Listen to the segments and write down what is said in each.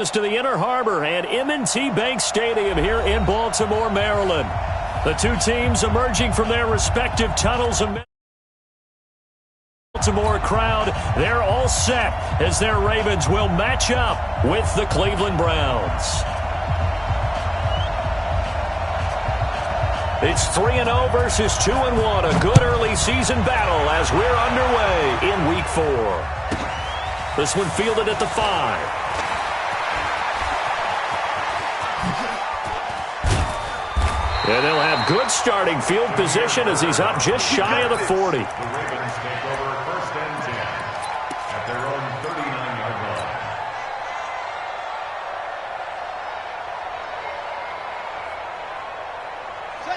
To the Inner Harbor and M&T Bank Stadium here in Baltimore, Maryland. The two teams emerging from their respective tunnels. And Baltimore crowd, they're all set as their Ravens will match up with the Cleveland Browns. It's 3-0 versus 2-1, a good early season battle as we're underway in Week 4. This one fielded at the 5. And they'll have good starting field position as he's up just shy of the 40. The Ravens take over 1st and 10 at their own 39-yard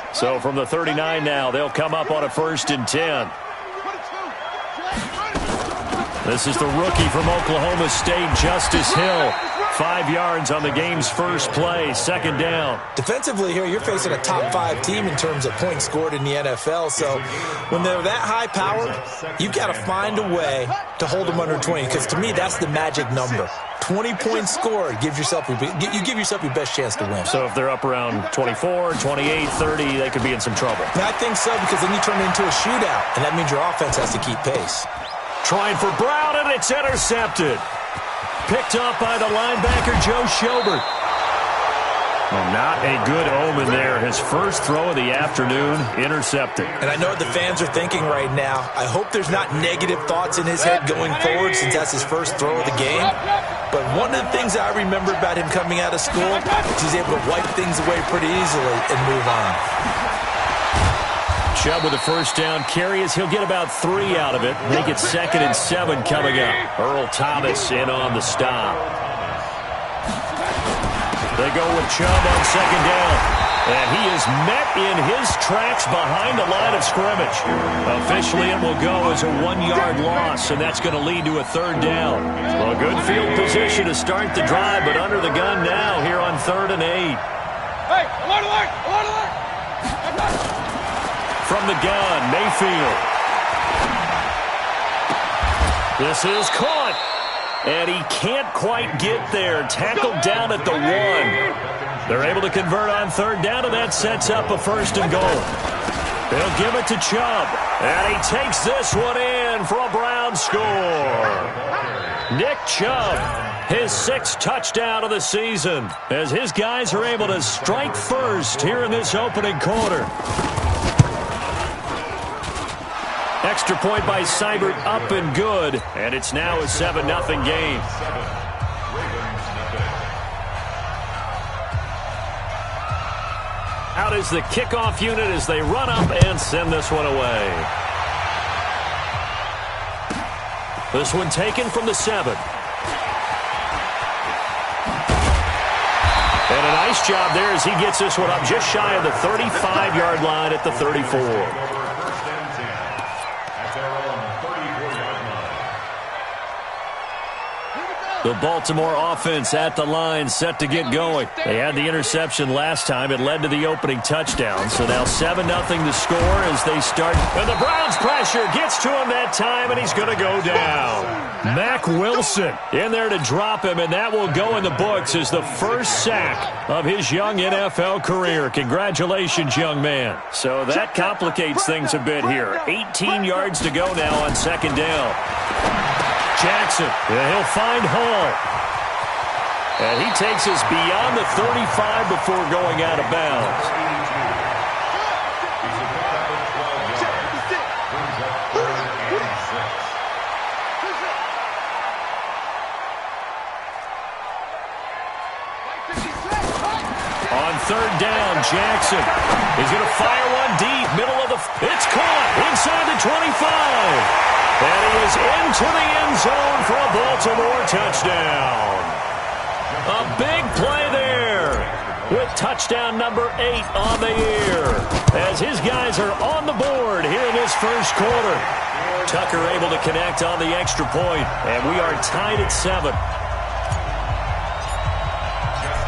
line. So from the 39 now, they'll come up on a 1st and 10. This is the rookie from Oklahoma State, Justice Hill. 5 yards on the game's first play, 2nd down. Defensively here, you're facing a top 5 team in terms of points scored in the NFL. So when they're that high-powered, you've got to find a way to hold them under 20. Because to me, that's the magic number. 20 points scored gives yourself you give yourself your best chance to win. So if they're up around 24, 28, 30, they could be in some trouble. And I think so, because then you turn it into a shootout, and that means your offense has to keep pace. Trying for Brown, and it's intercepted. Picked up by the linebacker, Joe Schobert. Well, not a good omen there. His first throw of the afternoon, intercepted. And I know what the fans are thinking right now. I hope there's not negative thoughts in his head going forward since that's his first throw of the game. But one of the things I remember about him coming out of school is he's able to wipe things away pretty easily and move on. Chubb with a 1st down carry as he'll get about 3 out of it. Make it 2nd and 7 coming up. Earl Thomas in on the stop. They go with Chubb on 2nd down. And he is met in his tracks behind the line of scrimmage. Officially, it will go as a 1-yard loss, and that's going to lead to a 3rd down. Well, good field position to start the drive, but under the gun now here on 3rd and 8. Hey, alert, alert, alert, alert. From the gun, Mayfield. This is caught. And he can't quite get there. Tackled down at the 1. They're able to convert on 3rd down, and that sets up a 1st and goal. They'll give it to Chubb. And he takes this one in for a Brown score. Nick Chubb, his 6th touchdown of the season, as his guys are able to strike first here in this opening quarter. Extra point by Seibert, up and good, and it's now a 7-0 game. Out is the kickoff unit as they run up and send this one away. This one taken from the 7. And a nice job there as he gets this one up just shy of the 35-yard line at the 34. The Baltimore offense at the line, set to get going. They had the interception last time. It led to the opening touchdown. So now 7-0 to score as they start. And the Browns pressure gets to him that time, and he's going to go down. Mack Wilson in there to drop him, and that will go in the books as the first sack of his young NFL career. Congratulations, young man. So that complicates things a bit here. 18 yards to go now on 2nd down. Jackson, he'll find Hall. And he takes us beyond the 35 before going out of bounds. On 3rd down, Jackson is going to fire one deep, middle of the... It's caught inside the 25. And he is into the end zone for a Baltimore touchdown. A big play there with touchdown number 8 on the year as his guys are on the board here in this first quarter. Tucker able to connect on the extra point, and we are tied at 7.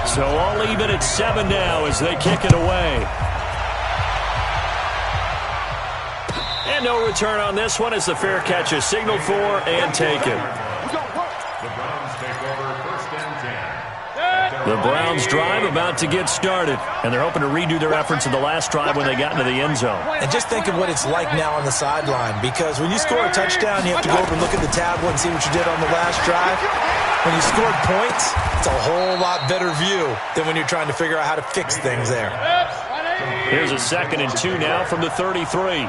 So all even at 7 now as they kick it away. And no return on this one as the fair catch is signaled for and taken. The Browns take over 1st and 10 The Browns drive about to get started, and they're hoping to redo their efforts in the last drive when they got into the end zone. And just think of what it's like now on the sideline, because when you score a touchdown, you have to go over and look at the tablet and see what you did on the last drive. When you scored points, it's a whole lot better view than when you're trying to figure out how to fix things there. Here's a 2nd and 2 now from the 33.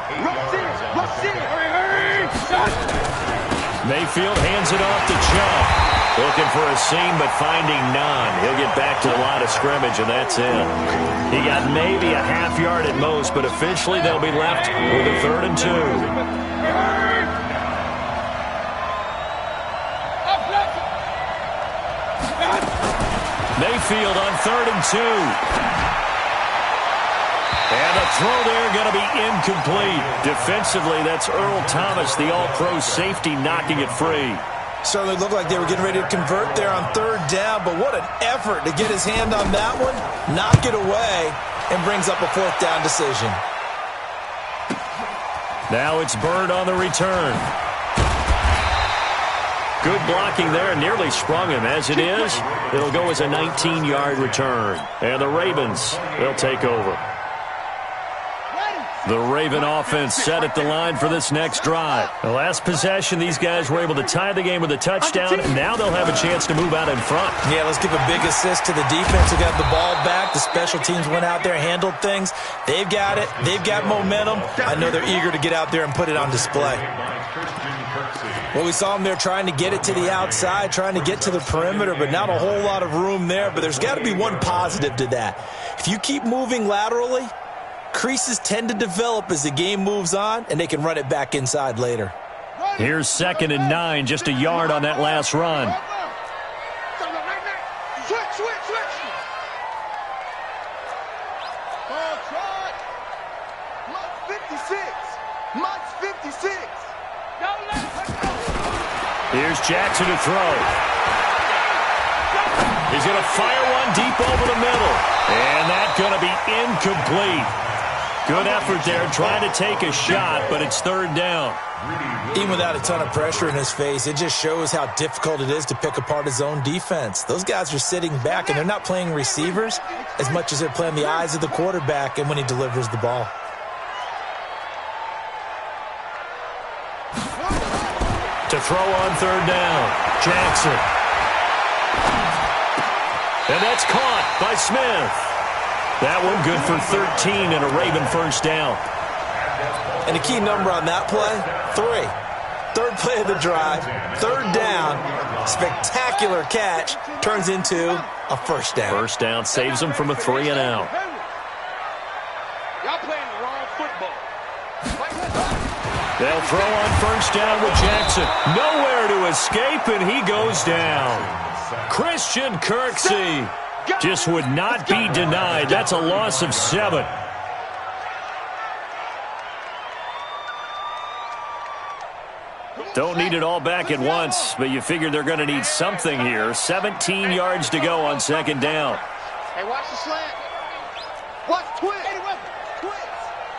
Mayfield hands it off to Chubb. Looking for a seam, but finding none. He'll get back to the line of scrimmage, and that's it. He got maybe a half yard at most, but officially they'll be left with a 3rd and 2. Mayfield on 3rd and 2. And the throw there going to be incomplete. Defensively, that's Earl Thomas, the all-pro safety, knocking it free. Certainly looked like they were getting ready to convert there on 3rd down, but what an effort to get his hand on that one, knock it away, and brings up a 4th down decision. Now it's Bird on the return. Good blocking there, nearly sprung him. As it is, it'll go as a 19-yard return. And the Ravens will take over. The Raven offense set at the line for this next drive. The last possession, these guys were able to tie the game with a touchdown, and now they'll have a chance to move out in front. Yeah, let's give a big assist to the defense who got the ball back. The special teams went out there, handled things. They've got it. They've got momentum. I know they're eager to get out there and put it on display. Well, we saw them there trying to get it to the outside, trying to get to the perimeter, but not a whole lot of room there. But there's got to be one positive to that. If you keep moving laterally, creases tend to develop as the game moves on, and they can run it back inside later. Here's 2nd and 9, just a yard on that last run. Switch. Mike 56. Here's Jackson to throw. He's going to fire one deep over the middle. And that's going to be incomplete. Good effort there, trying to take a shot, but it's 3rd down. Even without a ton of pressure in his face, it just shows how difficult it is to pick apart his own defense. Those guys are sitting back, and they're not playing receivers as much as they're playing the eyes of the quarterback and when he delivers the ball. To throw on 3rd down, Jackson. And that's caught by Smith. That one good for 13 and a Raven 1st down. And the key number on that play, 3. 3rd play of the drive, 3rd down, spectacular catch, turns into a 1st down. 1st down saves them from a 3 and out. Y'all playing the wrong football. They'll throw on 1st down with Jackson. Nowhere to escape, and he goes down. Christian Kirksey just would not be denied. That's a loss of 7. Don't need it all back at once, but you figure they're going to need something here. 17 yards to go on 2nd down. Hey, watch the slant. Watch twist.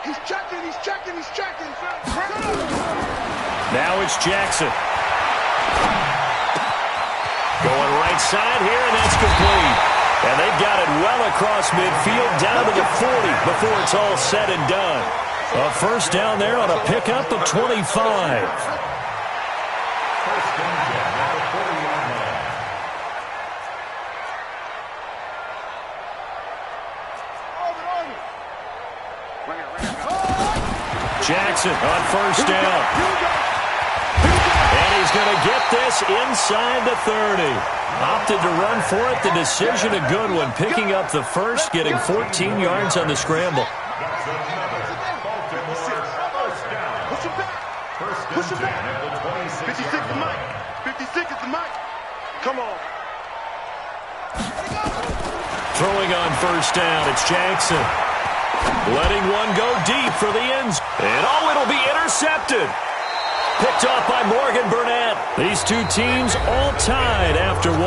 He's checking. Now it's Jackson. Going right side here, and that's complete. And they've got it well across midfield, down to the 40 before it's all said and done. A 1st down there on a pickup of 25. Jackson on 1st down. And he's going to get this inside the 30. Opted to run for it. The decision a good one. Picking up the 1st, getting 14 yards on the scramble. Push it back. 56 is Mike. 56 is the Mike. Come on. Throwing on 1st down, it's Jackson. Letting one go deep for the ends. And it'll be intercepted. Picked off by Morgan Burnett. These two teams all tied after 1.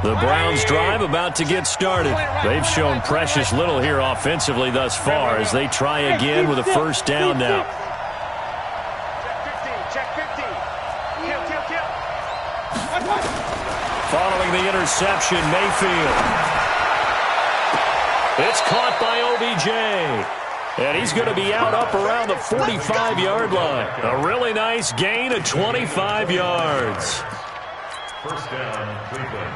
The Browns' drive about to get started. They've shown precious little here offensively thus far as they try again with a first down now. Check 15. Kill. Following the interception, Mayfield. It's caught by OBJ. And he's going to be out up around the 45-yard line. A really nice gain of 25 yards. First down, Cleveland.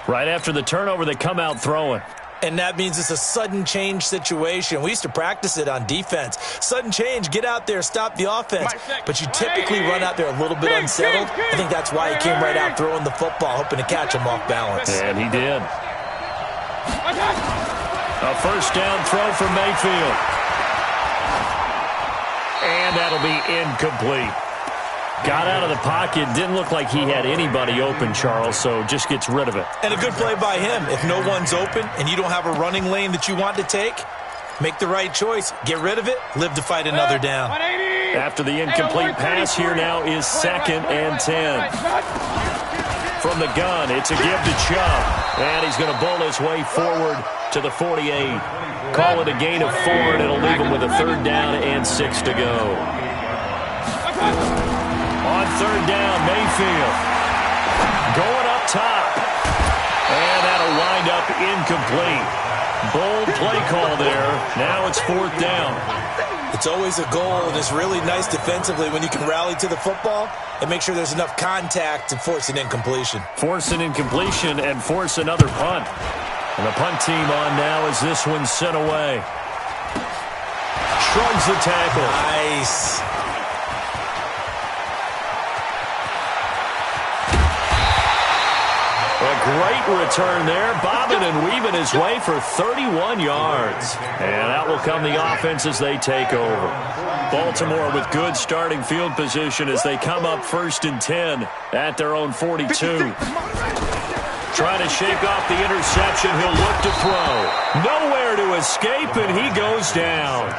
Right after the turnover, they come out throwing. And that means it's a sudden change situation. We used to practice it on defense. Sudden change, get out there, stop the offense. But you typically run out there a little bit unsettled. I think that's why he came right out throwing the football, hoping to catch him off balance. And he did. A first down throw for Mayfield. And that'll be incomplete. Got out of the pocket. Didn't look like he had anybody open, Charles, so just gets rid of it. And a good play by him. If no one's open and you don't have a running lane that you want to take, make the right choice. Get rid of it. Live to fight another down. After the incomplete pass, here now is 2nd and 10. From the gun, it's a give to Chubb. And he's going to bowl his way forward to the 48. Call it a gain of 4, and it'll leave him with a 3rd down and 6 to go. On 3rd down, Mayfield going up top. And that'll wind up incomplete. Bold play call there. Now it's 4th down. It's always a goal, and it's really nice defensively when you can rally to the football and make sure there's enough contact to force an incompletion. Force an incompletion and force another punt. And the punt team on now as this one's sent away. Shrugs the tackle. Nice. A great return there, bobbing and weaving his way for 31 yards. And out will come the offense as they take over. Baltimore with good starting field position as they come up 1st and 10 at their own 42. Trying to shake off the interception, he'll look to throw. Nowhere to escape, and he goes down.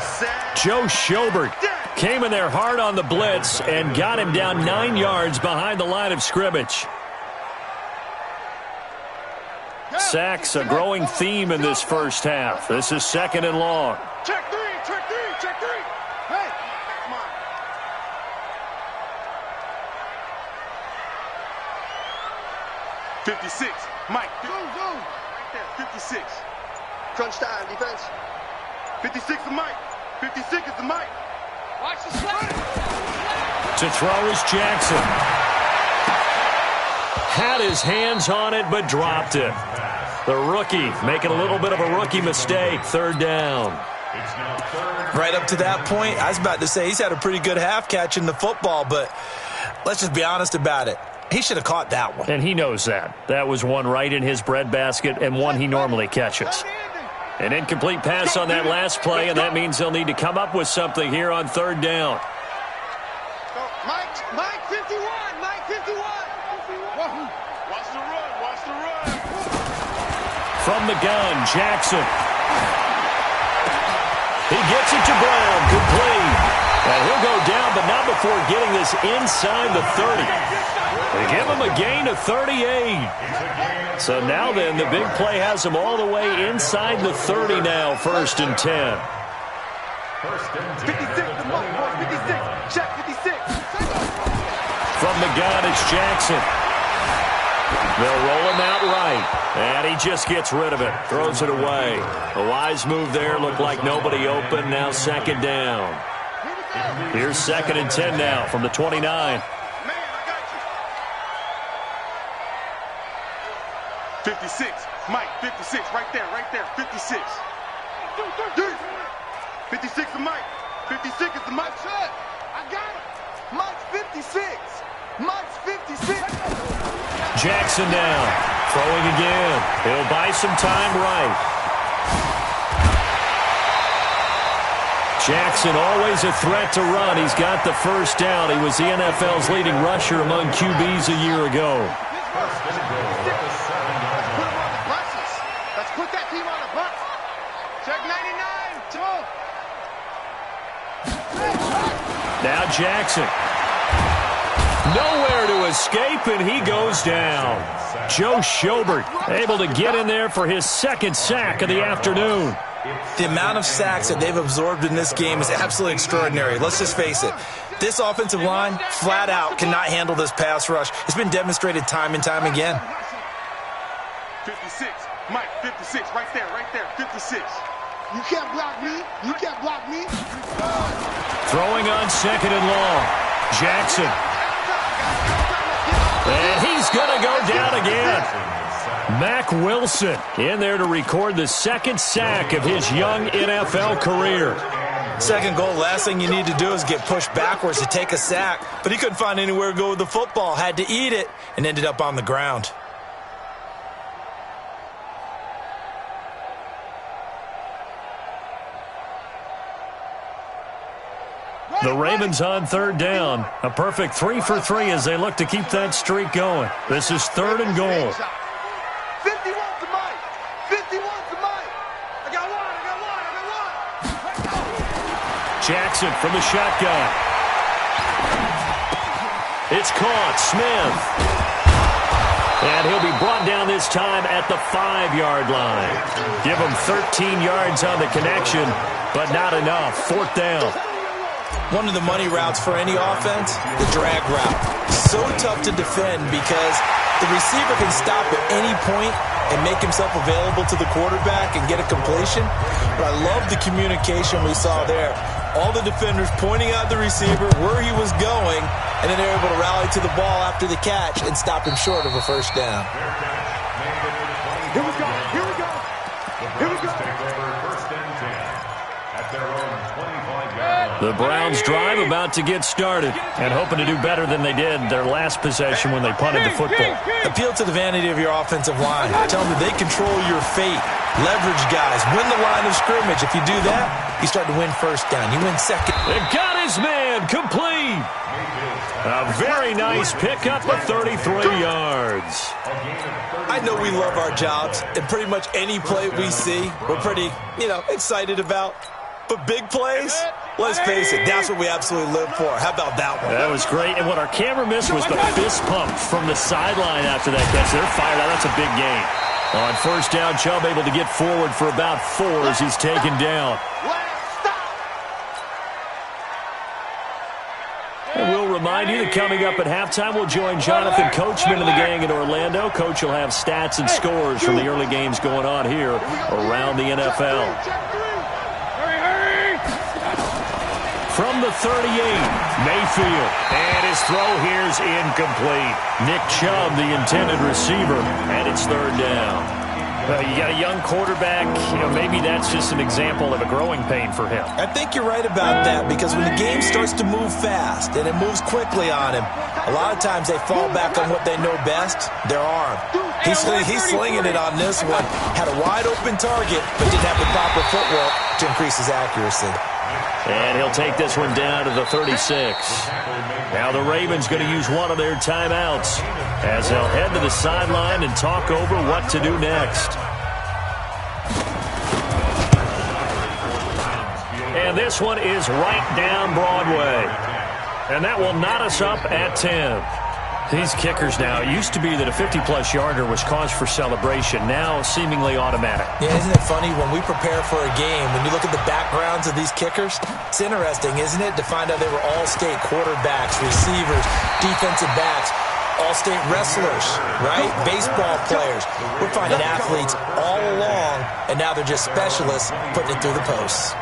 Joe Schobert came in there hard on the blitz and got him down 9 yards behind the line of scrimmage. Sacks, a growing theme in this first half. This is 2nd and long. Check three. Hey, come on. 56. Mike. Zoom. Right there, 56. Crunch time, defense. 56 is Mike. 56 is the Mike. Watch the slide. To throw is Jackson. Had his hands on it, but dropped it. The rookie making a little bit of a rookie mistake. 3rd down. Right up to that point, I was about to say he's had a pretty good half catching the football, but let's just be honest about it. He should have caught that one. And he knows that. That was one right in his breadbasket and one he normally catches. An incomplete pass on that last play, and that means they'll need to come up with something here on 3rd down. Mike 51. Mike 51. Watch the run. From the gun, Jackson. He gets it to Brown, complete. And he'll go down, but not before getting this inside the 30. They give him a gain of 38. So now then, the big play has him all the way inside the 30 now, 1st and 10. 56 is Mike, boys. 56. Check 56. From the gun, it's Jackson. They'll roll him out right, and he just gets rid of it, throws it away. A wise move there, looked like nobody open, now 2nd down. Here's 2nd and 10 now from the 29. Man, I got you. 56, Mike, 56, right there, 56. 56 is Mike, 56 is the Mike. I got it. Mike's 56. Mike's 56. Jackson now, throwing again. He'll buy some time right. Jackson always a threat to run. He's got the first down. He was the NFL's leading rusher among QBs a year ago. Let's put that team on the bus. Check 99. Now Jackson. Nowhere to escape, and he goes down. Joe Schobert able to get in there for his second sack of the afternoon. The amount of sacks that they've absorbed in this game is absolutely extraordinary. Let's just face it. This offensive line, flat out, cannot handle this pass rush. It's been demonstrated time and time again. 56. Mike, 56. Right there, 56. You can't block me. You can't block me. Throwing on second and long. Jackson. And he's going to go down again. Mack Wilson in there to record the second sack of his young NFL career. Second goal, last thing you need to do is get pushed backwards to take a sack. But he couldn't find anywhere to go with the football, had to eat it, and ended up on the ground. The Ravens on third down. A perfect 3 for 3 as they look to keep that streak going. This is third and goal. 51 to Mike. 51 to Mike. I got one. Jackson from the shotgun. It's caught. Smith. And he'll be brought down this time at the 5-yard line. Give him 13 yards on the connection, but not enough. Fourth down. One of the money routes for any offense, the drag route. So tough to defend because the receiver can stop at any point and make himself available to the quarterback and get a completion. But I love the communication we saw there. All the defenders pointing out the receiver, where he was going, and then they're able to rally to the ball after the catch and stop him short of a first down. Here we go. Here we go. Here we go. First and 10 at their own 25-yard line. The Browns drive about to get started and hoping to do better than they did their last possession when they punted the football. Appeal to the vanity of your offensive line. Tell them that they control your fate. Leverage guys. Win the line of scrimmage. If you do that, you start to win first down. You win second. They got his man complete. A very nice pickup of 33 yards. I know we love our jobs, and pretty much any play we see, we're pretty, excited about. But big plays, let's face it, that's what we absolutely live for. How about that one? That was great. And what our camera missed was the fist pump from the sideline after that catch. They're fired out. That's a big gain. On first down, Chubb able to get forward for about 4 as he's taken down. And we'll remind you that coming up at halftime, we'll join Jonathan Coachman and the gang in Orlando. Coach will have stats and scores from the early games going on here around the NFL. From the 38, Mayfield. And his throw here's incomplete. Nick Chubb, the intended receiver, and it's third down. You got a young quarterback, maybe that's just an example of a growing pain for him. I think you're right about that because when the game starts to move fast and it moves quickly on him, a lot of times they fall back on what they know best, their arm. He's slinging it on this one. Had a wide open target, but didn't have the proper footwork to increase his accuracy. And he'll take this one down to the 36. Now the Ravens going to use one of their timeouts as they'll head to the sideline and talk over what to do next. And this one is right down Broadway. And that will knot us up at 10. These kickers now, it used to be that a 50-plus yarder was cause for celebration, now seemingly automatic. Yeah, isn't it funny when we prepare for a game, when you look at the backgrounds of these kickers, it's interesting, isn't it, to find out they were all-state quarterbacks, receivers, defensive backs, all-state wrestlers, right? Baseball players. We're finding athletes all along, and now they're just specialists putting it through the posts.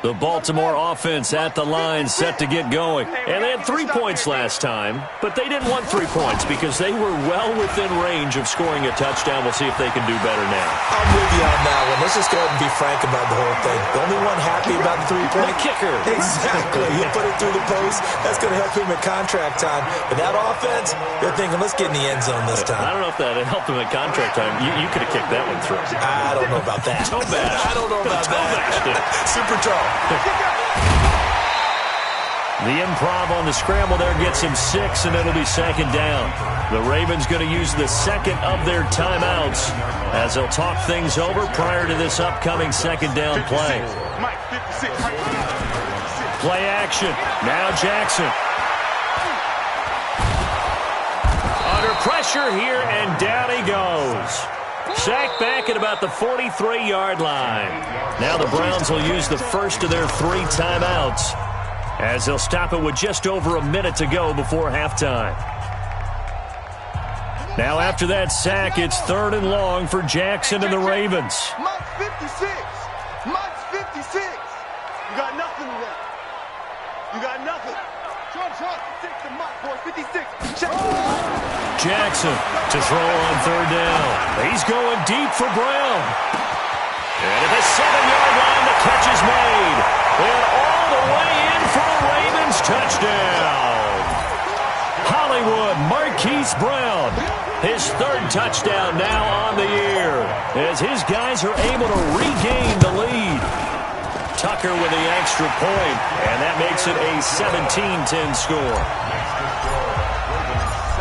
The Baltimore offense at the line set to get going. And they had 3 points last time, but they didn't want 3 points because they were well within range of scoring a touchdown. We'll see if they can do better now. I'm with you on that one. Let's just go ahead and be frank about the whole thing. The only one happy about the 3-point kicker. Exactly. He'll put it through the post. That's going to help him at contract time. But that offense, they're thinking, let's get in the end zone this time. I don't know if that helped him at contract time. You could have kicked that one through. I don't know about that. Toe bash. I don't know about Toe that. bash. Super toe. The improv on the scramble there gets him 6, and it'll be second down. The Ravens going to use the second of their timeouts as they'll talk things over prior to this upcoming second down play. Play action. Now Jackson. Under pressure here, and down he goes. Sacked back at about the 43-yard line. Now the Browns will use the first of their 3 timeouts as they'll stop it with just over a minute to go before halftime. Now after that sack, it's 3rd and long for Jackson and the Ravens. Mike's 56. Mike's 56. You got nothing left. You got nothing. Take the Mike, boy. 56. Jackson to throw on 3rd down. He's going deep for Brown. And at the 7-yard line, the catch is made. And all the way in for a Ravens touchdown. Hollywood Marquise Brown. His 3rd touchdown now on the year as his guys are able to regain the lead. Tucker with the extra point, and that makes it a 17-10 score.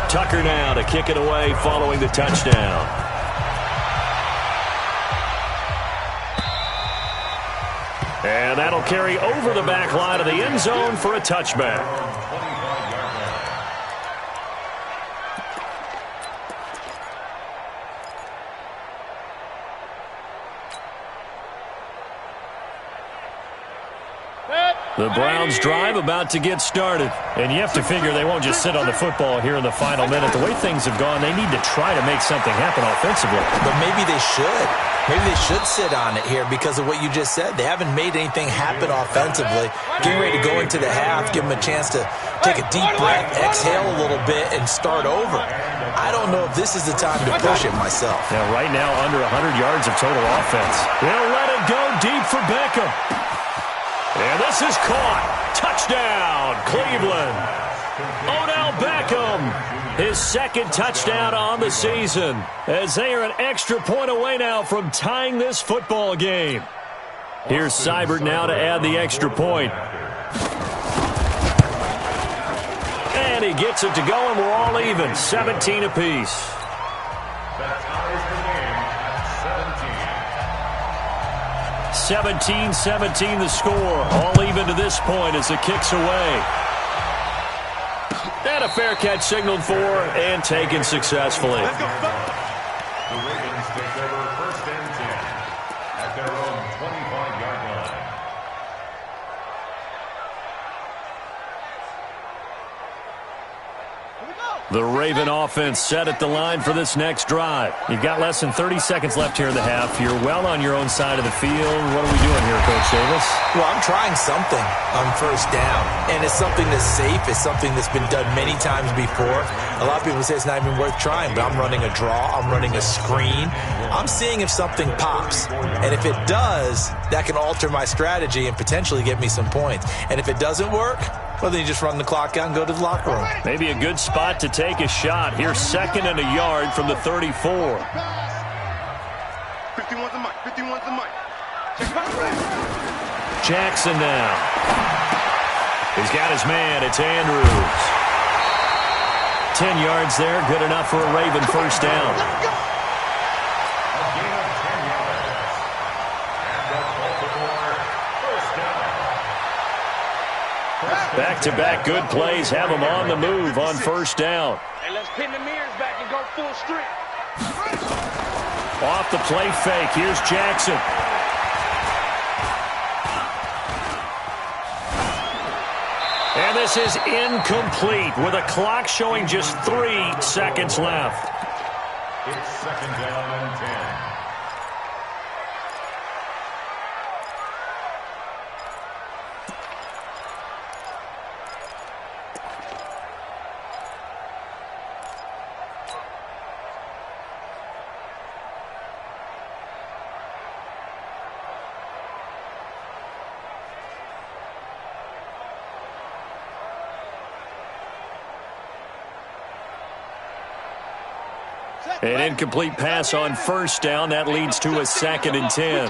Tucker now to kick it away following the touchdown. And that'll carry over the back line of the end zone for a touchback. The Browns drive about to get started. And you have to figure they won't just sit on the football here in the final minute. The way things have gone, they need to try to make something happen offensively. But maybe they should. Maybe they should sit on it here because of what you just said. They haven't made anything happen offensively. Getting ready to go into the half, give them a chance to take a deep breath, exhale a little bit, and start over. I don't know if this is the time to push it myself. Now, right now, under 100 yards of total offense. They'll let it go deep for Beckham. And this is caught. Touchdown, Cleveland. Odell Beckham, his 2nd touchdown on the season, as they are an extra point away now from tying this football game. Here's Seibert now to add the extra point. And he gets it to go, and we're all even, 17 apiece. 17-17 the score. All even to this point as it kicks away. And a fair catch signaled for and taken successfully. The Ravens take over 1st and 10 at their own 25-yard line. The Raven offense set at the line for this next drive. You've got less than 30 seconds left here in the half. You're well on your own side of the field. What are we doing here, Coach Davis? Well, I'm trying something on 1st down, and it's something that's safe. It's something that's been done many times before. A lot of people say it's not even worth trying, but I'm running a draw. I'm running a screen. I'm seeing if something pops, and if it does, that can alter my strategy and potentially get me some points. And if it doesn't work, well, then you just run the clock out and go to the locker room. Maybe a good spot to take a shot. Here's 2nd and a yard from the 34. 51's the mic. 51's the mic. Jackson now. He's got his man. It's Andrews. 10 yards there. Good enough for a Raven 1st down. Let's go. A gain of 10 yards. And a Baltimore 1st down. Back-to-back good plays have them on the move on 1st down. And let's pin the mirrors back and go full strength. Off the play fake. Here's Jackson. And this is incomplete with a clock showing just 3 seconds left. It's 2nd down and 10. An incomplete pass on 1st down. That leads to a 2nd and 10.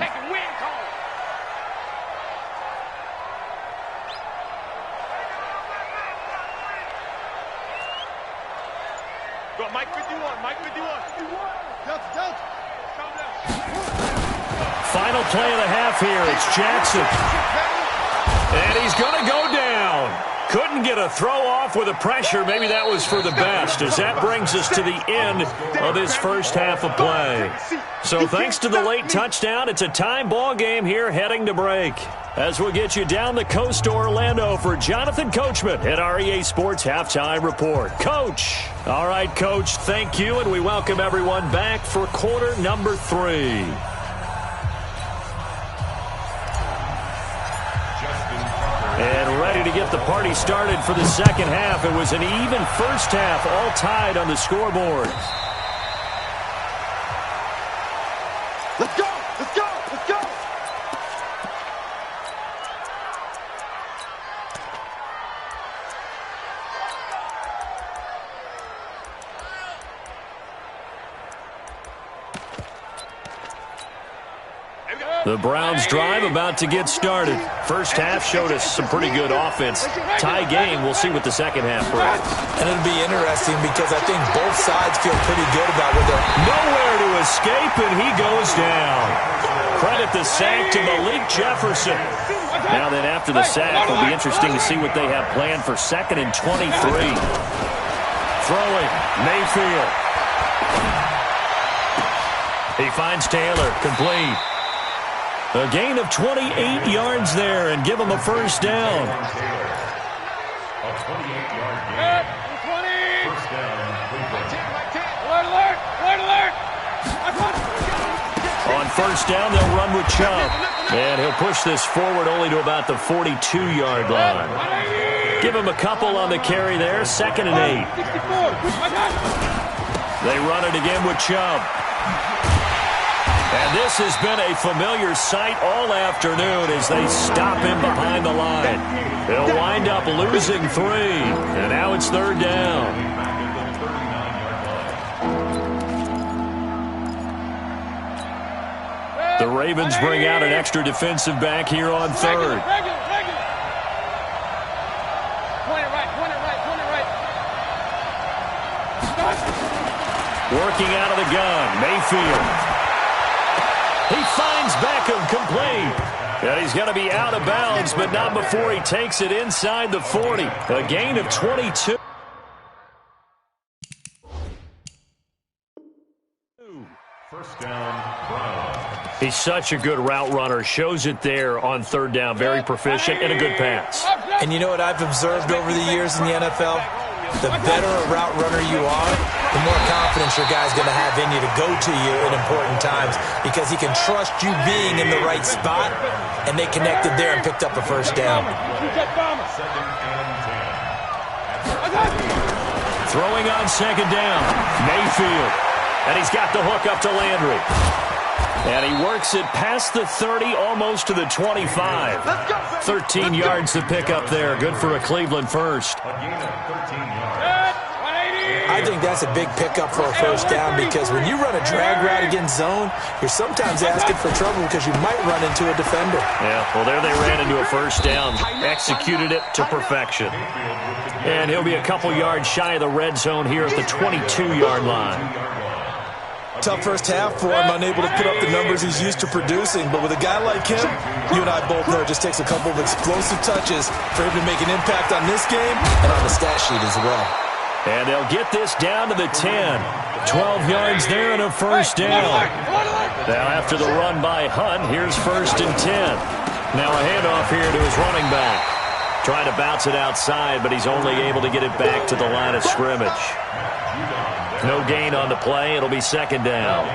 Go, Mike 51, Mike 51. Delta. Final play of the half here. It's Jackson. And he's going to go down. Couldn't get a throw off with the pressure. Maybe that was for the best, as that brings us to the end of this first half of play. So thanks to the late touchdown, it's a time ball game here heading to break. As we'll get you down the coast to Orlando for Jonathan Coachman at our EA Sports Halftime Report. Coach. All right, Coach, thank you, and we welcome everyone back for quarter number 3. And ready to get the party started for the second half. It was an even first half, all tied on the scoreboard. Let's go! Let's go! Let's go! The Browns drive about to get started. First half showed us some pretty good offense. Tie game, we'll see what the second half brings. And it'll be interesting because I think both sides feel pretty good about where they're... Nowhere to escape, and he goes down. Credit the sack to Malik Jefferson. Now then, after the sack, it'll be interesting to see what they have planned for 2nd and 23. Throwing, Mayfield. He finds Taylor, complete. A gain of 28 yards there, and give him a first down. A 28-yard gain. First down, Cleveland. Alert! On first down, they'll run with Chubb. And he'll push this forward only to about the 42-yard line. Give him a couple on the carry there, 2nd and 8. They run it again with Chubb. And this has been a familiar sight all afternoon as they stop him behind the line. They'll wind up losing 3, and now it's 3rd down. The Ravens bring out an extra defensive back here on 3rd. Working out of the gun, Mayfield. He finds Beckham, complete. And he's going to be out of bounds, but not before he takes it inside the 40. A gain of 22. First down, Brown. He's such a good route runner. Shows it there on 3rd down. Very proficient and a good pass. And you know what I've observed over the years in the NFL? The better a route runner you are, the more confidence your guy's going to have in you to go to you at important times because he can trust you being in the right spot, and they connected there and picked up a first down. Throwing on 2nd down, Mayfield. And he's got the hook up to Landry. And he works it past the 30, almost to the 25. 13 yards to pick up there. Good for a Cleveland first. I think that's a big pickup for a first down because when you run a drag route against zone, you're sometimes asking for trouble because you might run into a defender. Yeah, well, there they ran into a first down. Executed it to perfection. And he'll be a couple yards shy of the red zone here at the 22-yard line. Tough first half for him, unable to put up the numbers he's used to producing. But with a guy like him, you and I both know it just takes a couple of explosive touches for him to make an impact on this game and on the stat sheet as well. And they'll get this down to the 10. 12 yards there and a first down. Now after the run by Hunt, here's 1st and 10. Now a handoff here to his running back. Trying to bounce it outside, but he's only able to get it back to the line of scrimmage. No gain on the play. It'll be 2nd down.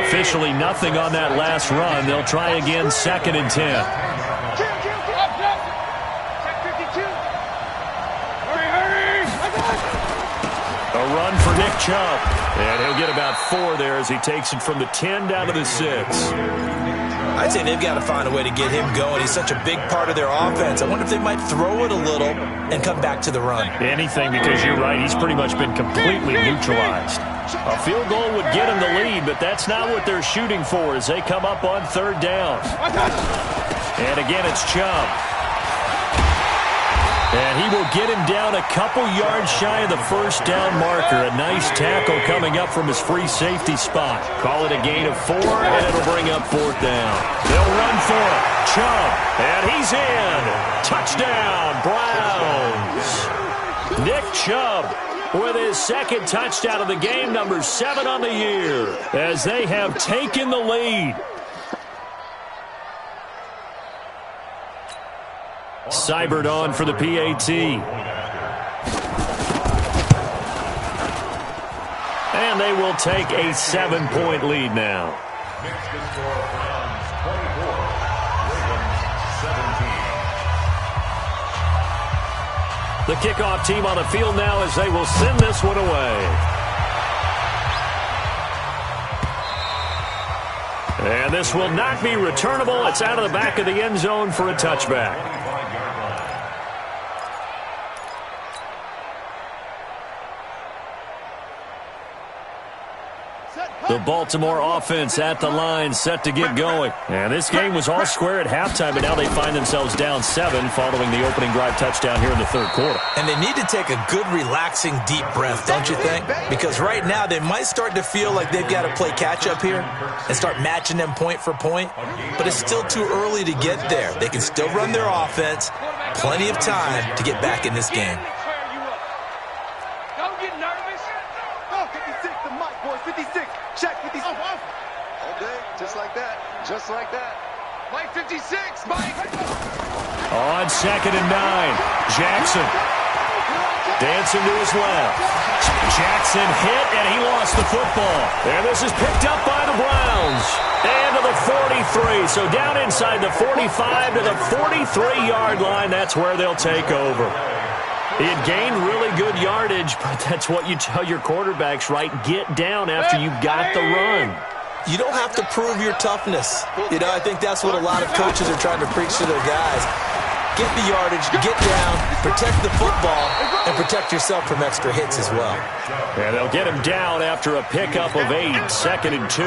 Officially nothing on that last run. They'll try again, 2nd and 10. A run for Nick Chubb. And he'll get about 4 there as he takes it from the 10 down to the 6. I'd say they've got to find a way to get him going. He's such a big part of their offense. I wonder if they might throw it a little and come back to the run. Anything, because you're right. He's pretty much been completely neutralized. A field goal would get him the lead, but that's not what they're shooting for as they come up on 3rd down. And again, it's Chubb. And he will get him down a couple yards shy of the first down marker. A nice tackle coming up from his free safety spot. Call it a gain of 4, and it'll bring up 4th down. They'll run for it. Chubb, and he's in. Touchdown, Browns. Nick Chubb with his second touchdown of the game, number 7 on the year, as they have taken the lead. Seibert on for the PAT. And they will take a 7-point lead now. Makes the score Browns 24, Ravens 17. The kickoff team on the field now as they will send this one away. And this will not be returnable. It's out of the back of the end zone for a touchback. The Baltimore offense at the line, set to get going. And this game was all square at halftime, but now they find themselves down 7 following the opening drive touchdown here in the third quarter. And they need to take a good, relaxing, deep breath, don't you think? Because right now they might start to feel like they've got to play catch-up here and start matching them point for point. But it's still too early to get there. They can still run their offense. Plenty of time to get back in this game. Don't get nervous. 56 to Mike, boys. 56. Check 56. All day, just like that. Just like that. Mike 56, Mike. On 2nd and 9, Jackson dancing to his left. Jackson hit, and he lost the football. And this is picked up by the Browns. And to the 43. So down inside the 45 to the 43-yard line. That's where they'll take over. He had gained really good yardage, but that's what you tell your quarterbacks, right? Get down after you've got the run. You don't have to prove your toughness. You know, I think that's what a lot of coaches are trying to preach to their guys. Get the yardage, get down, protect the football, and protect yourself from extra hits as well. And they'll get him down after a pickup of 8, 2nd and 2.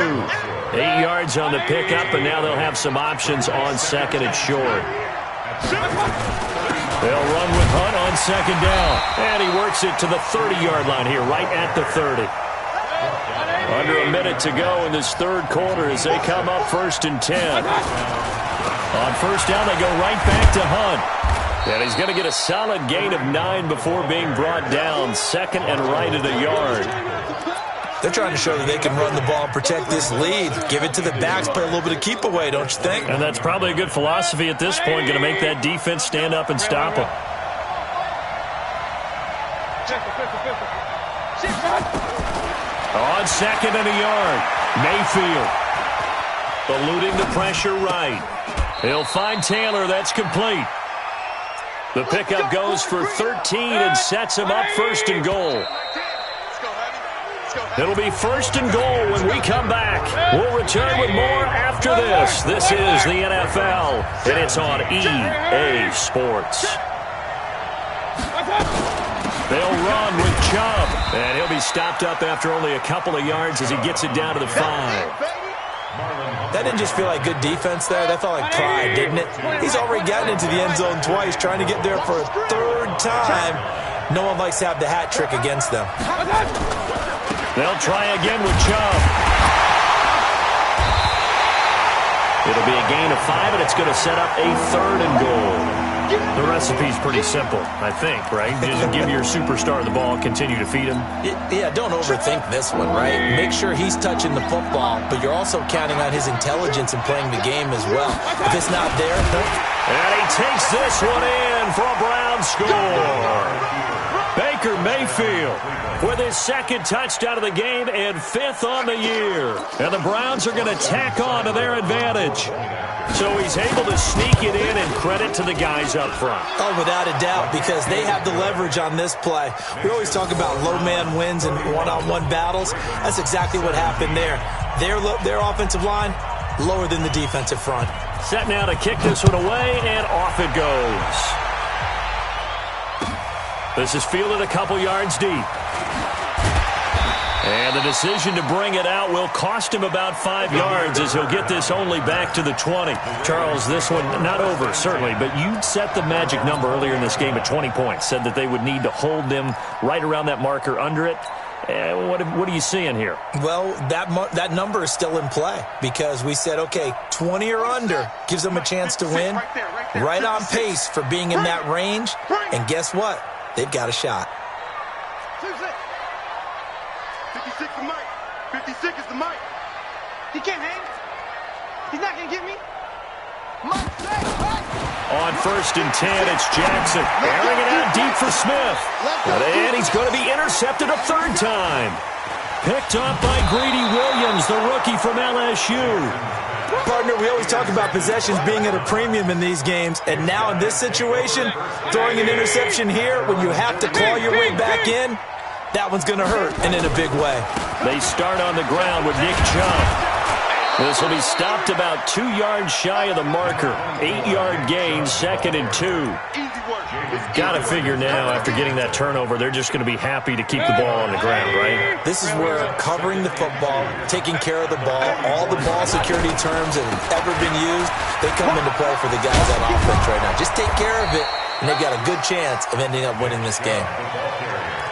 8 yards on the pickup, and now they'll have some options on 2nd and short. They'll run with Hunt on 2nd down. And he works it to the 30-yard line here, right at the 30. Under a minute to go in this third quarter as they come up 1st and 10. On 1st down, they go right back to Hunt. And he's going to get a solid gain of 9 before being brought down. 2nd and right at a yard. They're trying to show that they can run the ball and protect this lead. Give it to the backs, play a little bit of keep away, don't you think? And that's probably a good philosophy at this point, going to make that defense stand up and stop them. On 2nd and a yard, Mayfield eluding the pressure right. He'll find Taylor. That's complete. The pickup goes for 13 and sets him up 1st and goal. It'll be 1st and goal when we come back. We'll return with more after this. This is the NFL, and it's on EA Sports. They'll run with Chubb, and he'll be stopped up after only a couple of yards as he gets it down to the 5. That didn't just feel like good defense there. That felt like pride, didn't it? He's already gotten into the end zone twice, trying to get there for a 3rd time. No one likes to have the hat trick against them. They'll try again with Chubb. It'll be a gain of 5, and it's going to set up a 3rd and goal. The recipe's pretty simple, I think, right? Just give your superstar the ball, continue to feed him. Yeah, don't overthink this one, right? Make sure he's touching the football, but you're also counting on his intelligence in playing the game as well. If it's not there, and he takes this one in for a Browns score. Baker Mayfield with his 2nd touchdown of the game and 5th on the year. And the Browns are going to tack on to their advantage. So he's able to sneak it in, and credit to the guys up front. Oh, without a doubt, because they have the leverage on this play. We always talk about low man wins and one-on-one battles. That's exactly what happened there. Their offensive line, lower than the defensive front. Set now to kick this one away, and off it goes. This is fielded a couple yards deep. And the decision to bring it out will cost him about 5 yards as he'll get this only back to the 20. Charles, this one not over, certainly, but you set the magic number earlier in this game at 20 points, said that they would need to hold them right around that marker under it. What are you seeing here? Well, that number is still in play because we said, okay, 20 or under gives them a chance to win. Right on pace for being in that range. And guess what? They've got a shot. 56 is Mike. 56 is the Mike. He can't hang. He's not going to get me. On 1st and 10, it's Jackson. Airing it out deep for Smith. And he's going to be intercepted a 3rd time. Picked up by Greedy Williams, the rookie from LSU. Partner, we always talk about possessions being at a premium in these games. And now in this situation, throwing an interception here when you have to claw your way back in, that one's going to hurt, and in a big way. They start on the ground with Nick Chubb. This will be stopped about 2 yards shy of the marker. 8-yard gain, 2nd and 2. Got to figure now, after getting that turnover, they're just going to be happy to keep the ball on the ground, right? This is where covering the football, taking care of the ball, all the ball security terms that have ever been used, they come into play for the guys on offense right now. Just take care of it, and they've got a good chance of ending up winning this game.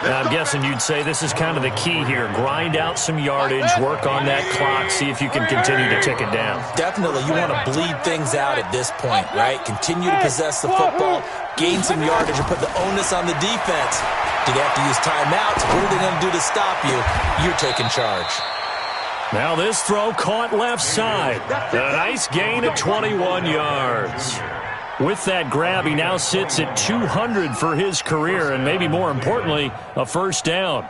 Now, I'm guessing you'd say this is kind of the key here. Grind out some yardage, work on that clock, see if you can continue to tick it down. Definitely, you want to bleed things out at this point, right? Continue to possess the football, gain some yardage, and put the onus on the defense. Do they have to use timeouts? What are they going to do to stop you? You're taking charge. Now this throw caught left side. A nice gain of 21 yards. With that grab, he now sits at 200 for his career, and maybe more importantly, a 1st down.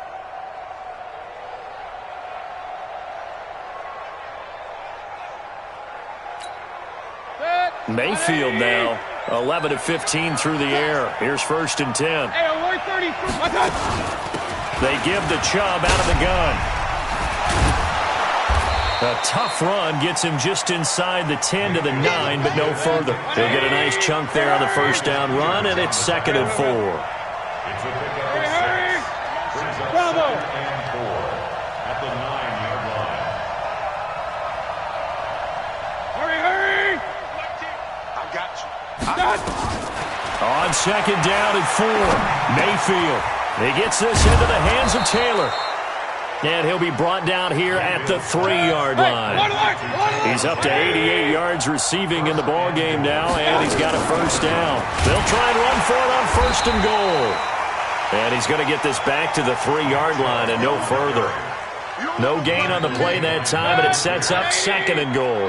Mayfield now, 11 of 15 through the air. Here's 1st and 10. They give the Chubb out of the gun. A tough run gets him just inside the 10 to the 9, but no further. He'll get a nice chunk there on the 1st down run, and it's 2nd and 4. It's a pickup of 6. Brings up 2nd and 4 at the 9-yard line. Hurry! I got you. On 2nd down and 4, Mayfield. He gets this into the hands of Taylor. And he'll be brought down here at the 3-yard line. He's up to 88 yards receiving in the ballgame now, and he's got a 1st down. They'll try and run for it on 1st and goal. And he's going to get this back to the 3-yard line and no further. No gain on the play that time, and it sets up 2nd and goal.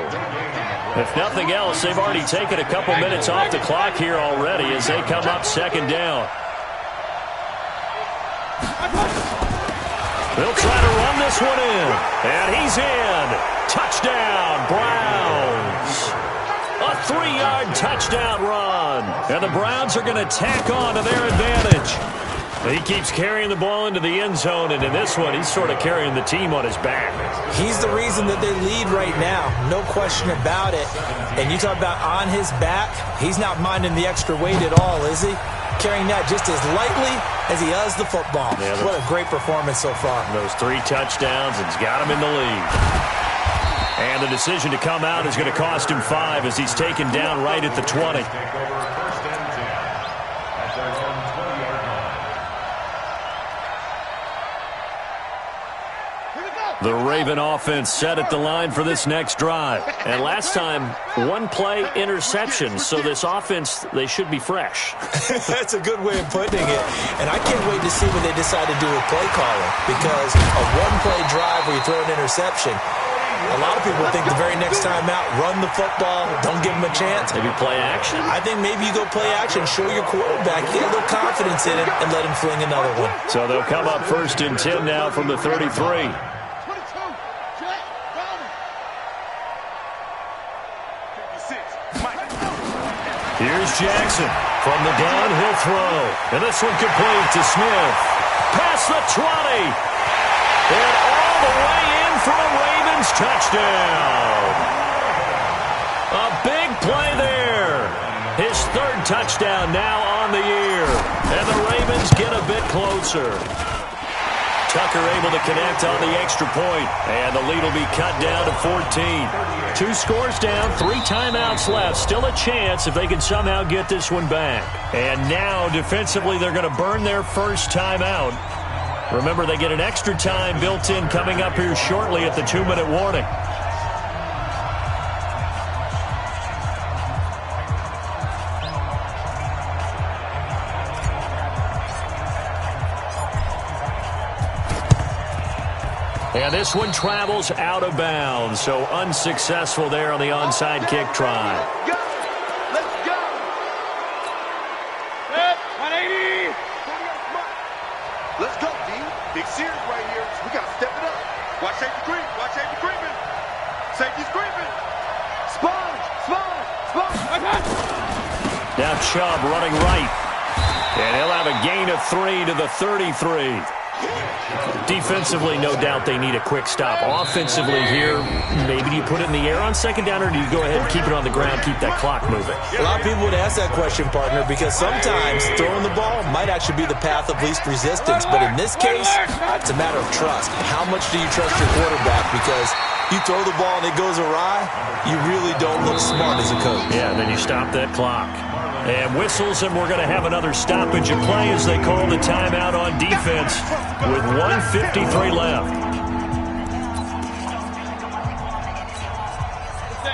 If nothing else, they've already taken a couple minutes off the clock here already as they come up 2nd down. They'll try to run this one in. And he's in. Touchdown, Browns. A 3-yard touchdown run. And the Browns are going to tack on to their advantage. He keeps carrying the ball into the end zone, and in this one, he's sort of carrying the team on his back. He's the reason that they lead right now. No question about it. And you talk about on his back, he's not minding the extra weight at all, is he? Carrying that just as lightly as he does the football. Yeah, what a great performance so far. Those 3 touchdowns, it's got him in the lead. And the decision to come out is going to cost him 5 as he's taken down right at the 20. The Raven offense set at the line for this next drive. And last time, 1-play interception. So this offense, they should be fresh. That's a good way of putting it. And I can't wait to see what they decide to do with play calling. Because a 1-play drive where you throw an interception, a lot of people think the very next time out, run the football, don't give them a chance. Maybe play action? I think maybe you go play action, show your quarterback, get a little confidence in it, and let him fling another one. So they'll come up 1st and 10 now from the 33. Here's Jackson. From the gun, he'll throw. And this one complete to Smith. Past the 20. And all the way in for a Ravens touchdown. A big play there. His 3rd touchdown now on the year. And the Ravens get a bit closer. Tucker able to connect on the extra point, and the lead will be cut down to 14. 2 scores down, 3 timeouts left. Still a chance if they can somehow get this one back. And now, defensively, they're going to burn their first timeout. Remember, they get an extra time built in coming up here shortly at the 2-minute warning. And this one travels out of bounds, so unsuccessful there on the onside kick try. Let's go! 180! Let's go, D. Big series right here. We got to step it up. Watch safety creep. Watch safety creeping. Safety's creeping. Sponge. Now Chubb running right. And he'll have a gain of 3 to the 33. Defensively, no doubt they need a quick stop. Offensively here, maybe do you put it in the air on second down, or do you go ahead and keep it on the ground, keep that clock moving? A lot of people would ask that question, partner, because sometimes throwing the ball might actually be the path of least resistance. But in this case, it's a matter of trust. How much do you trust your quarterback? Because you throw the ball and it goes awry, you really don't look smart as a coach. Yeah, then you stop that clock. And whistles, and we're going to have another stoppage of play as they call the timeout on defense with 1:53 left.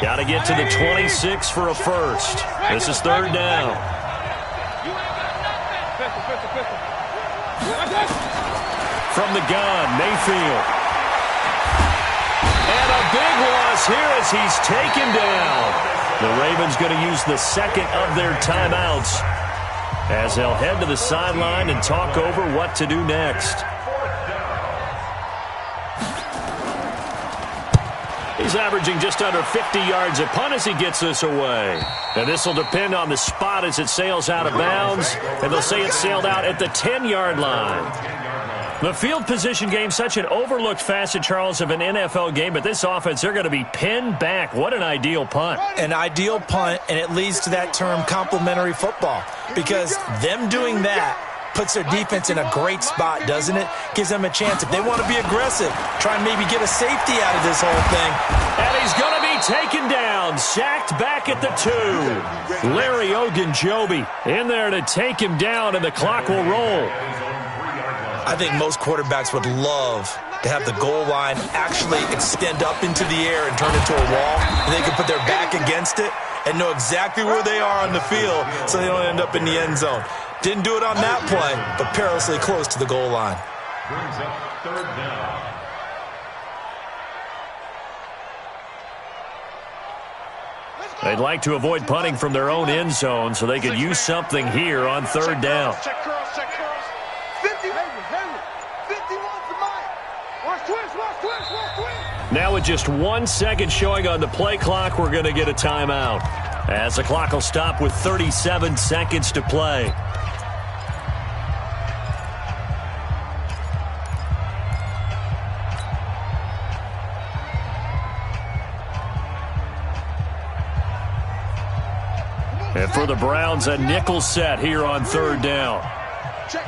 Got to get to the 26 for a first. This is third down. From the gun, Mayfield. And a big loss here as he's taken down. The Ravens going to use the second of their timeouts as they'll head to the sideline and talk over what to do next. He's averaging just under 50 yards a punt as he gets this away. And this will depend on the spot as it sails out of bounds. And they'll say it sailed out at the 10-yard line. The field position game, such an overlooked facet, Charles, of an NFL game. But this offense, they're going to be pinned back. What an ideal punt. An ideal punt, and it leads to that term complementary football. Because them doing that puts their defense in a great spot, doesn't it? Gives them a chance. If they want to be aggressive, try and maybe get a safety out of this whole thing. And he's going to be taken down, sacked back at the 2. Larry Ogunjobi in there to take him down, and the clock will roll. I think most quarterbacks would love to have the goal line actually extend up into the air and turn into a wall, and they can put their back against it and know exactly where they are on the field so they don't end up in the end zone. Didn't do it on that play, but perilously close to the goal line. Brings up third down. They'd like to avoid punting from their own end zone so they could use something here on third down. Check curls, check curls. 50, 50 wants the mic. Watch twist. Now with just 1 second showing on the play clock, we're going to get a timeout, as the clock will stop with 37 seconds to play. And for the Browns, a nickel set here on third down. Check.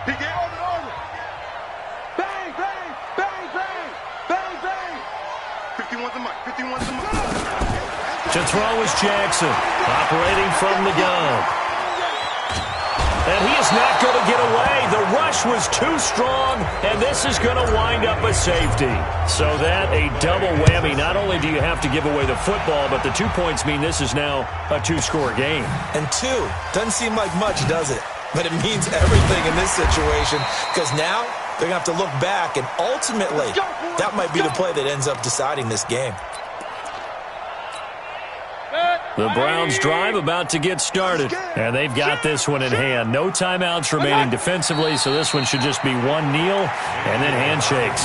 He gave over. Bang. 51's the mic. To throw is Jackson, operating from the gun. And he is not going to get away. The rush was too strong, and this is going to wind up a safety. So that, a double whammy. Not only do you have to give away the football, but the 2 points mean this is now a 2-score game. And 2 doesn't seem like much, does it? But it means everything in this situation, because now they're going to have to look back, and ultimately, that might be the play that ends up deciding this game. The Browns drive about to get started, and they've got this one in hand. No timeouts remaining defensively, so this one should just be one kneel and then handshakes.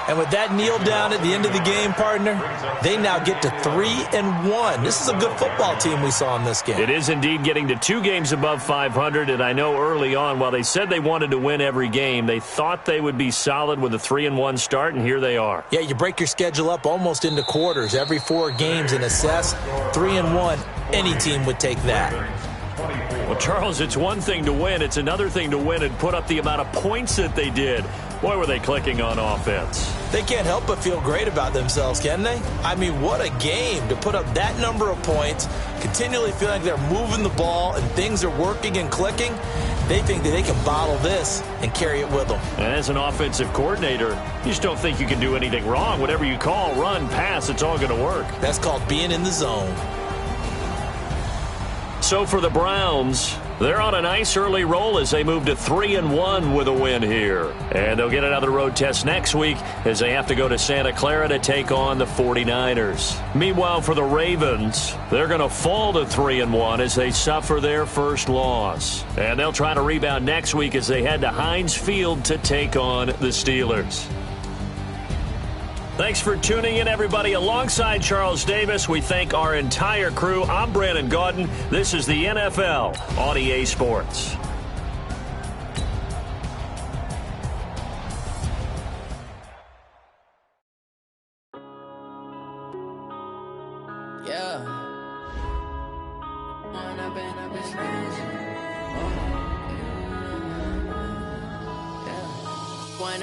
And with that kneel down at the end of the game, partner, they now get to 3-1. This is a good football team we saw in this game. It is indeed getting to 2 games above 500, and I know early on, while they said they wanted to win every game, they thought they would be solid with a 3-1 start, and here they are. Yeah, you break your schedule up almost into quarters, every 4 games, and assess 3-1. Any team would take that. 24. Well, Charles, it's one thing to win. It's another thing to win and put up the amount of points that they did. Boy, were they clicking on offense. They can't help but feel great about themselves, can they? I mean, what a game to put up that number of points, continually feeling like they're moving the ball and things are working and clicking. They think that they can bottle this and carry it with them. And as an offensive coordinator, you just don't think you can do anything wrong. Whatever you call, run, pass, it's all going to work. That's called being in the zone. So for the Browns, they're on a nice early roll as they move to 3-1 with a win here. And they'll get another road test next week as they have to go to Santa Clara to take on the 49ers. Meanwhile, for the Ravens, they're going to fall to 3-1 as they suffer their first loss. And they'll try to rebound next week as they head to Heinz Field to take on the Steelers. Thanks for tuning in, everybody. Alongside Charles Davis, we thank our entire crew. I'm Brandon Gaudin. This is the NFL on EA Sports. Yeah. One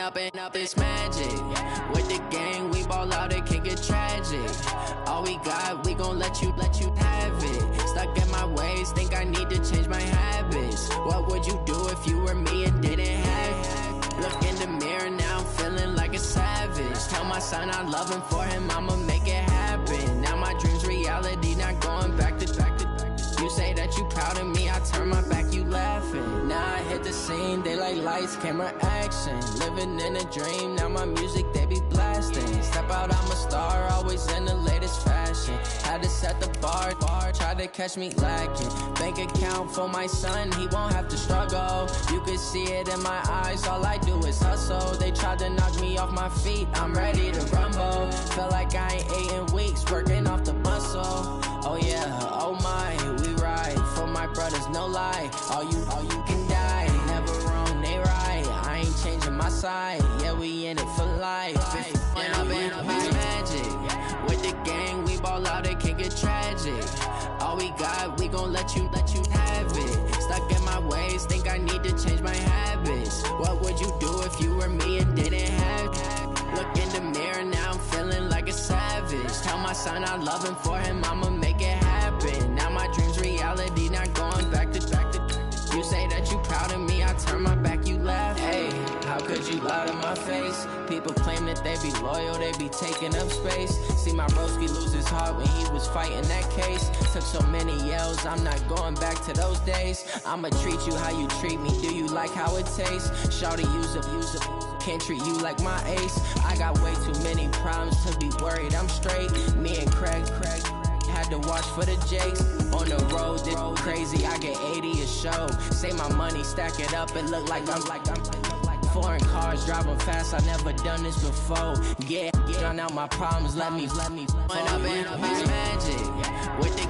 up and up is magic. With the gang, we ball out, it can get tragic. All we got, we gon' let you have it. Stuck in my ways, think I need to change my habits. What would you do if you were me and didn't have it? Look in the mirror, now I'm feeling like a savage. Tell my son I love him, for him I'ma make it happen. Now my dream's reality, not going back to. You say that you proud of me, I turn my back, you laughing. Now I hit the scene, they like lights, camera, action. Living in a dream, now my music, they be blasting. Step out, I'm a star, always in the latest fashion. Had to set the bar, try to catch me lacking. Bank account for my son, he won't have to struggle. You can see it in my eyes, all I do is hustle. They tried to knock me off my feet, I'm ready to rumble. Feel like I ain't ate in weeks, working off the muscle. Oh yeah, oh my, we ride for my brothers, no lie. All you can die, never wrong, they right. I ain't changing my side, yeah, we in it for life. And I've been magic. With the gang, we ball out, it can get tragic. All we got, we gon' let you have it. Stuck in my ways, think I need to change my habits. What would you do if you were me and didn't have it? Look in the mirror, now I'm feeling like a savage. Tell my son I love him, for him I'ma make it happen. Now my dream's reality, not going back to. You say that you proud of me, I turn my back, you laugh. Hey, how could you lie to my face? People claim that they be loyal, they be taking up space. See my broski lose his heart when he was fighting that case. Took so many yells, I'm not going back to those days. I'ma treat you how you treat me, do you like how it tastes? Shawty, use up, can't treat you like my ace. I got way too many problems to be worried, I'm straight. Me and Craig had to watch for the Jakes. On the road, this crazy, I get 80 a show. Say my money, stack it up, it look like I'm foreign cars, driving fast, I never done this before. Get drown out my problems, let me. When I've been magic with the